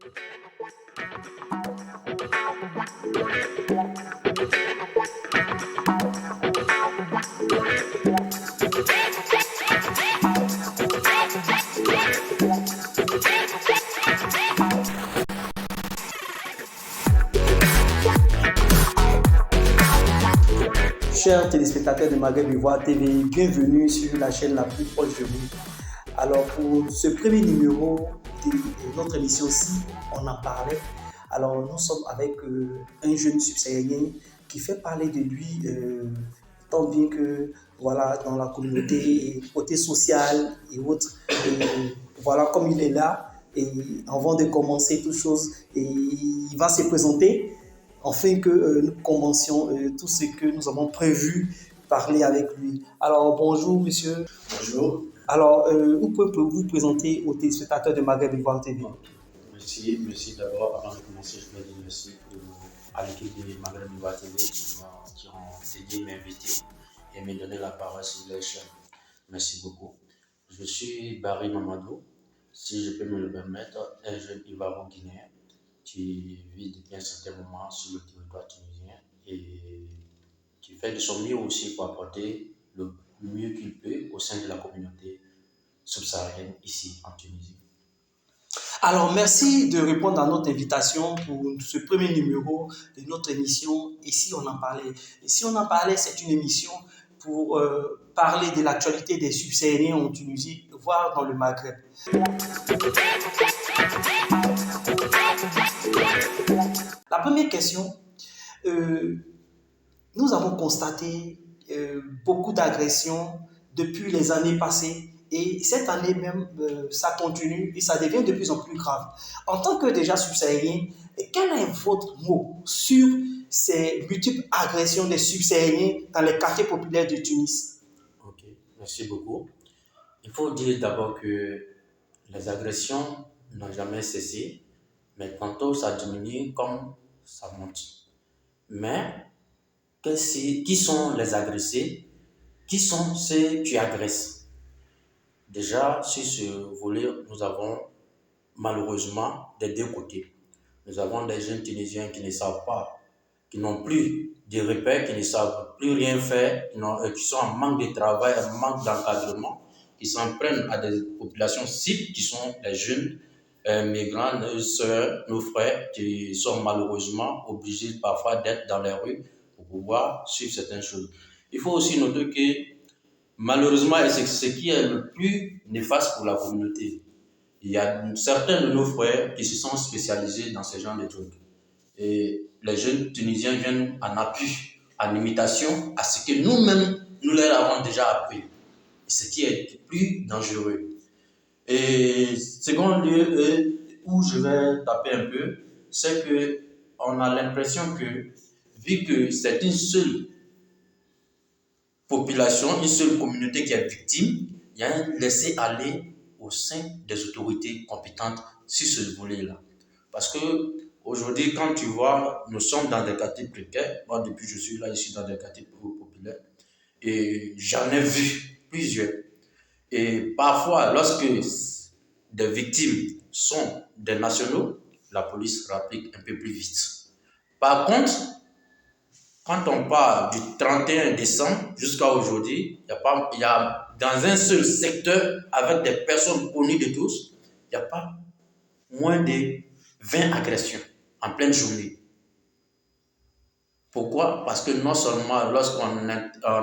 Chers téléspectateurs de Maghreb Ivoire TV, bienvenue sur la chaîne la plus proche de vous. Alors pour ce premier numéro de notre émission-ci, on en parlait. Alors nous sommes avec un jeune subsaharien qui fait parler de lui tant bien que voilà, dans la communauté, côté social et autres. Et voilà comme il est là. Et avant de commencer toute chose, et il va se présenter afin que nous commencions tout ce que nous avons prévu parler avec lui. Alors, bonjour, monsieur. Bonjour. Alors, vous pouvez vous présenter aux téléspectateurs de Maghreb Ivoire TV. Merci d'abord. Avant de commencer, je vais dire merci à l'équipe de Maghreb Ivoire TV qui ont dédié m'inviter et me donner la parole sur leur chaîne. Merci beaucoup. Je suis Barry Mamadou, si je peux me le permettre, un jeune Ivaro-Guinéen qui vit depuis un certain moment sur le territoire tunisien et qui fait de son mieux aussi pour apporter le mieux qu'il peut au sein de la communauté subsaharienne ici en Tunisie. Alors, merci de répondre à notre invitation pour ce premier numéro de notre émission. Ici, on en parlait. Ici, on en parlait, c'est une émission pour parler de l'actualité des subsahariens en Tunisie, voire dans le Maghreb. La première question, nous avons constaté beaucoup d'agressions depuis les années passées et cette année même, ça continue et ça devient de plus en plus grave. En tant que déjà subsaharien, quel est votre mot sur ces multiples agressions des subsahariens dans les quartiers populaires de Tunis? Ok, merci beaucoup. Il faut dire d'abord que les agressions n'ont jamais cessé, mais tantôt ça diminue comme ça monte. Mais qui sont les agressés? Qui sont ceux qui agressent? Déjà, sur ce volet, nous avons malheureusement des deux côtés. Nous avons des jeunes Tunisiens qui ne savent pas, qui n'ont plus de repères, qui ne savent plus rien faire, qui sont en manque de travail, en manque d'encadrement, qui s'en prennent à des populations cibles qui sont les jeunes migrants, nos soeurs, nos frères, qui sont malheureusement obligés parfois d'être dans les rues pour pouvoir suivre certaines choses. Il faut aussi noter que malheureusement, et c'est ce qui est le plus néfaste pour la communauté, il y a certains de nos frères qui se sont spécialisés dans ce genre de trucs. Et les jeunes Tunisiens viennent en appui, en imitation à ce que nous-mêmes, nous leur avons déjà appris. Ce qui est plus dangereux. Et second lieu, où je vais taper un peu, c'est qu'on a l'impression que, vu que c'est une seule population, une seule communauté qui est victime, il y a un laisser-aller au sein des autorités compétentes sur ce volet-là. Parce que aujourd'hui, quand tu vois, nous sommes dans des quartiers précaires. Moi, depuis que je suis là, ici dans des quartiers populaires. Et j'en ai vu plusieurs. Et parfois, lorsque des victimes sont des nationaux, la police rapplique un peu plus vite. Par contre, quand on parle du 31 décembre jusqu'à aujourd'hui, il y a dans un seul secteur, avec des personnes connues de tous, il n'y a pas moins de 20 agressions en pleine journée. Pourquoi? Parce que non seulement lorsqu'on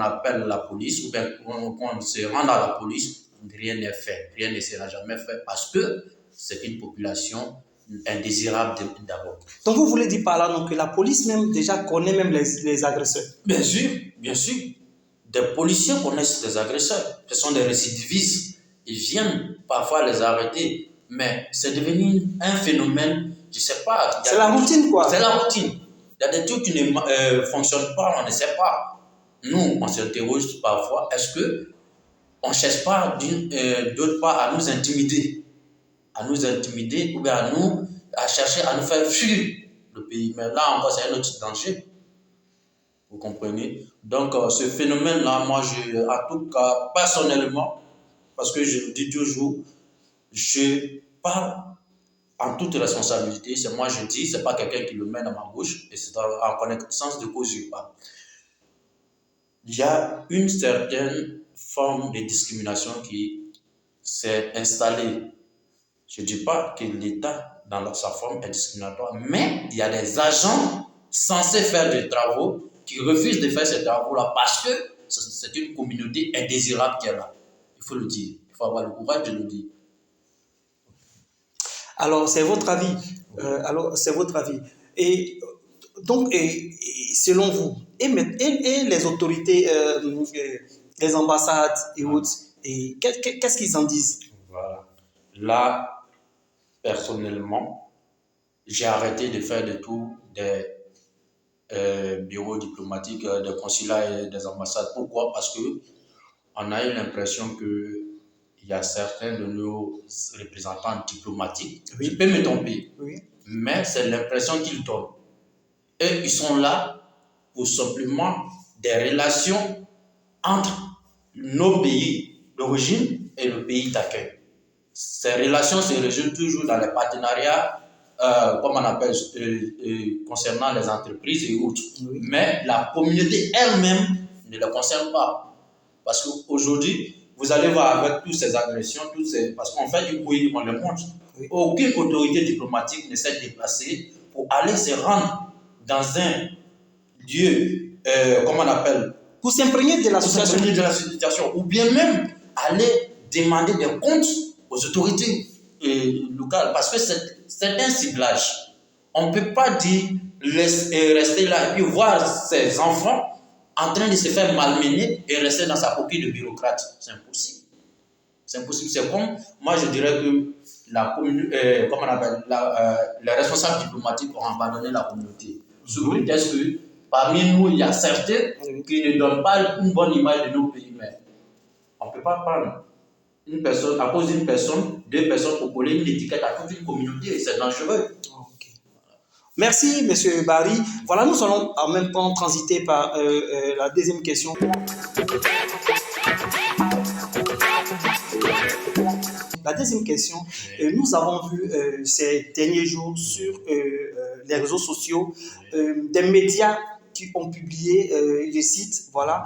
appelle la police ou bien qu'on se rend à la police, rien n'est fait, rien ne sera jamais fait parce que c'est une population indésirable d'abord. Donc vous voulez dire par là donc, que la police même déjà connaît même les agresseurs? Bien sûr, bien sûr. Des policiers connaissent les agresseurs. Ce sont des récidivistes. Ils viennent parfois les arrêter. Mais c'est devenu un phénomène, je ne sais pas. C'est la routine quoi. C'est la routine. Il y a des trucs qui ne fonctionnent pas, on ne sait pas. Nous, on s'interroge parfois, est-ce qu'on ne cherche pas d'autre part à nous intimider ou bien à chercher à nous faire fuir le pays. Mais là encore, c'est un autre danger. Vous comprenez? Donc, ce phénomène-là, moi, en tout cas, personnellement, parce que je le dis toujours, je parle en toute responsabilité, c'est moi je dis, c'est pas quelqu'un qui le met dans ma bouche, et c'est en connaissance de cause je parle. Il y a une certaine forme de discrimination qui s'est installée. Je ne dis pas que l'État, dans sa forme, est discriminatoire, mais il y a des agents censés faire des travaux qui refusent de faire ces travaux-là parce que c'est une communauté indésirable qui est là. Il faut le dire. Il faut avoir le courage de le dire. Alors, c'est votre avis. Et donc, selon vous, et les autorités, les ambassades et autres, qu'est-ce qu'ils en disent? Voilà. Là, personnellement, j'ai arrêté de faire le tour des bureaux diplomatiques, des consulats et des ambassades. Pourquoi? Parce que on a eu l'impression que il y a certains de nos représentants diplomatiques, Oui. je peux me tromper, Oui. mais c'est l'impression qu'ils donnent. Et ils sont là pour simplement des relations entre nos pays d'origine et le pays d'accueil. Ces relations se résument toujours dans les partenariats, comme on appelle, concernant les entreprises et autres. Oui. Mais la communauté elle-même ne les concerne pas. Parce qu'aujourd'hui, vous allez voir avec toutes ces agressions, parce qu'on fait du bruit, on le montre. Oui. Aucune autorité diplomatique ne s'est déplacée pour aller se rendre dans un lieu, comment on appelle, Pour s'imprégner de la pour situation. s'imprégner de la situation, ou bien même aller demander des comptes aux autorités locales, parce que c'est un ciblage. On ne peut pas dire rester là et puis voir ses enfants en train de se faire malmener et rester dans sa coquille de bureaucrate. C'est impossible. C'est impossible. C'est comme, moi je dirais que comment on appelle, les responsables diplomatiques ont abandonné la communauté. Sous prétexte que parmi nous, il y a certains qui ne donnent pas une bonne image de nos pays. Mais on ne peut pas prendre une personne, à cause d'une personne, deux personnes pour coller une étiquette à toute une communauté. C'est dangereux. Okay. Merci, M. Barry. Voilà, nous allons en même temps transiter par la deuxième question. La deuxième question, nous avons vu ces derniers jours sur les réseaux sociaux des médias qui ont publié, je cite, voilà,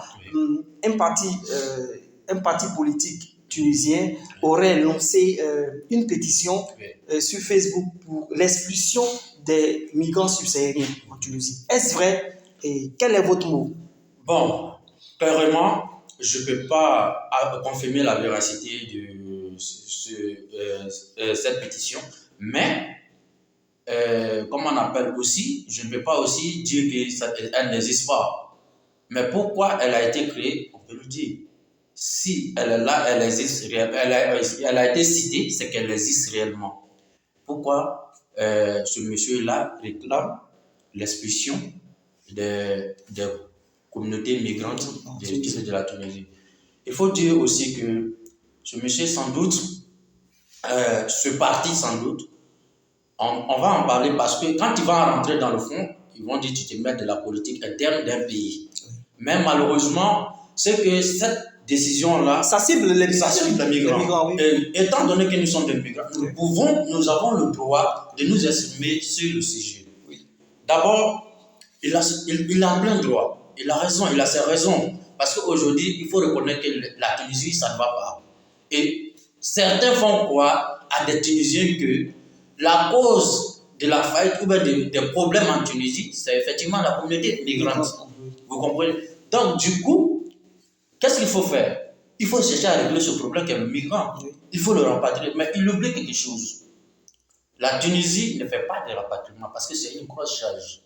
un parti politique tunisien aurait lancé une pétition sur Facebook pour l'expulsion des migrants subsahariens en Tunisie. Est-ce vrai et quel est votre mot? Bon, clairement, je ne peux pas confirmer la véracité de cette pétition, mais comme on appelle aussi, je ne peux pas aussi dire qu'elle n'existe pas. Mais pourquoi elle a été créée, on peut le dire. Si elle est là, elle existe, elle a été citée, c'est qu'elle existe réellement. Pourquoi ce monsieur-là réclame l'expulsion des communautés migrantes de la Tunisie? Il faut dire aussi que ce monsieur, sans doute, ce parti, sans doute, on va en parler parce que quand il va rentrer dans le fond, ils vont dire tu te mets de la politique interne d'un pays. Mais malheureusement, c'est que cette décision-là, ça cible les migrants. Oui. Étant donné que nous sommes des migrants, nous avons le droit de nous exprimer sur le sujet. Oui. D'abord, il a plein droit. Il a raison, il a ses raisons. Parce qu'aujourd'hui, il faut reconnaître que la Tunisie, ça ne va pas. Et certains font croire à des Tunisiens que la cause de la faillite ou bien des problèmes en Tunisie, c'est effectivement la communauté migrante. Vous comprenez? Donc, du coup, qu'est-ce qu'il faut faire? Il faut chercher à régler ce problème qui est le migrant. Il faut le rapatrier. Mais il oublie quelque chose. La Tunisie ne fait pas de rapatriement parce que c'est une grosse charge.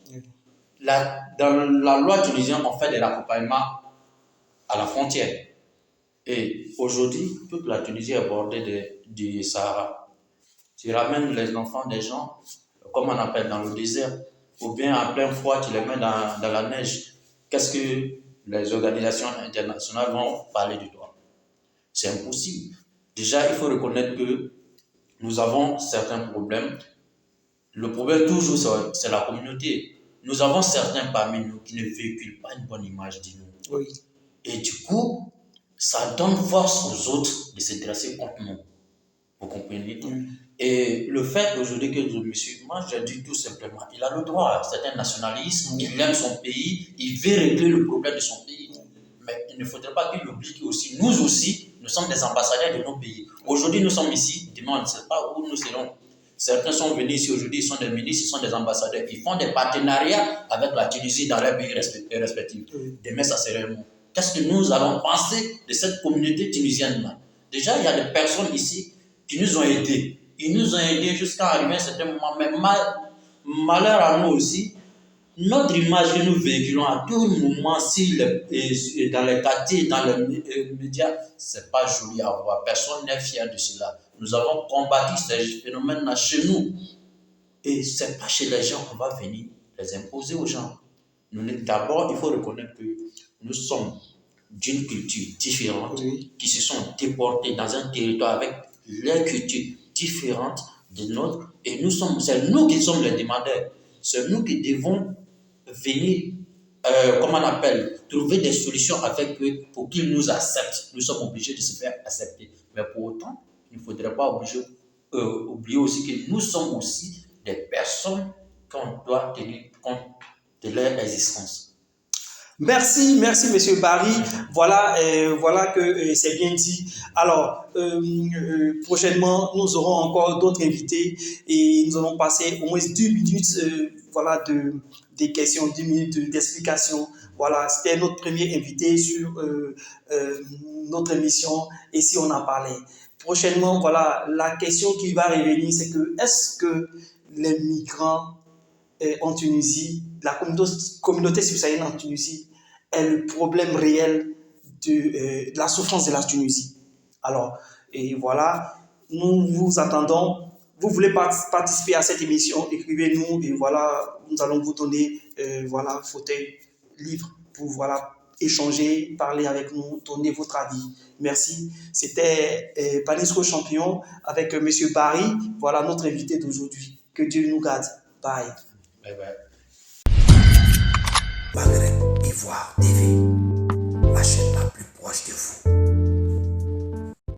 Dans la loi tunisienne, on fait des raccompagnements à la frontière. Et aujourd'hui, toute la Tunisie est bordée du Sahara. Tu ramènes les enfants des gens, comme on appelle dans le désert, ou bien en plein froid, tu les mets dans la neige. Qu'est-ce que les organisations internationales vont parler de toi? C'est impossible. Déjà, il faut reconnaître que nous avons certains problèmes. Le problème toujours, c'est la communauté. Nous avons certains parmi nous qui ne véhiculent pas une bonne image de nous. Oui. Et du coup, ça donne force aux autres de se dresser contre nous. Vous comprenez? Et le fait aujourd'hui que le monsieur, moi je dis tout simplement, il a le droit, c'est un nationalisme, il aime son pays, il veut régler le problème de son pays. Mais il ne faudrait pas qu'il oublie que aussi, nous sommes des ambassadeurs de nos pays. Aujourd'hui, nous sommes ici, demain, on ne sait pas où nous serons. Certains sont venus ici aujourd'hui, ils sont des ministres, ils sont des ambassadeurs. Ils font des partenariats avec la Tunisie dans leurs pays respectifs. Demain, ça serait nous. Qu'est-ce que nous allons penser de cette communauté tunisienne-là? Déjà, il y a des personnes ici qui nous ont aidés. Ils nous ont aidés jusqu'à arriver à un certain moment. Mais malheur à nous aussi, notre image que nous véhiculons à tout moment dans les quartiers, dans les médias, ce n'est pas joli à voir. Personne n'est fier de cela. Nous avons combattu ces phénomènes-là chez nous. Et ce n'est pas chez les gens qu'on va venir les imposer aux gens. D'abord, il faut reconnaître que nous sommes d'une culture différente, qui se sont déportés dans un territoire avec leur culture différente de nôtre. Et c'est nous qui sommes les demandeurs. C'est nous qui devons venir, trouver des solutions avec eux pour qu'ils nous acceptent. Nous sommes obligés de se faire accepter. Mais pour autant, il ne faudrait pas oublier aussi que nous sommes aussi des personnes qu'on doit tenir compte de leur existence. Merci, Monsieur Barry. Voilà, voilà que c'est bien dit. Alors, prochainement, nous aurons encore d'autres invités et nous allons passer au moins 2 minutes, des questions, 10 minutes d'explication. Voilà, c'était notre premier invité sur notre émission et si on en parlait. Prochainement, voilà, la question qui va revenir, c'est que est-ce que les migrants en Tunisie, la communauté subsaharienne en Tunisie est le problème réel de la souffrance de la Tunisie. Alors, et voilà, nous vous attendons. Vous voulez participer à cette émission, écrivez-nous et voilà, nous allons vous donner fauteuil libre pour échanger, parler avec nous, donner votre avis. Merci. C'était Panisco Champion avec Monsieur Barry, voilà notre invité d'aujourd'hui. Que Dieu nous garde. Bye. Bye bye. Maghreb Ivoire TV.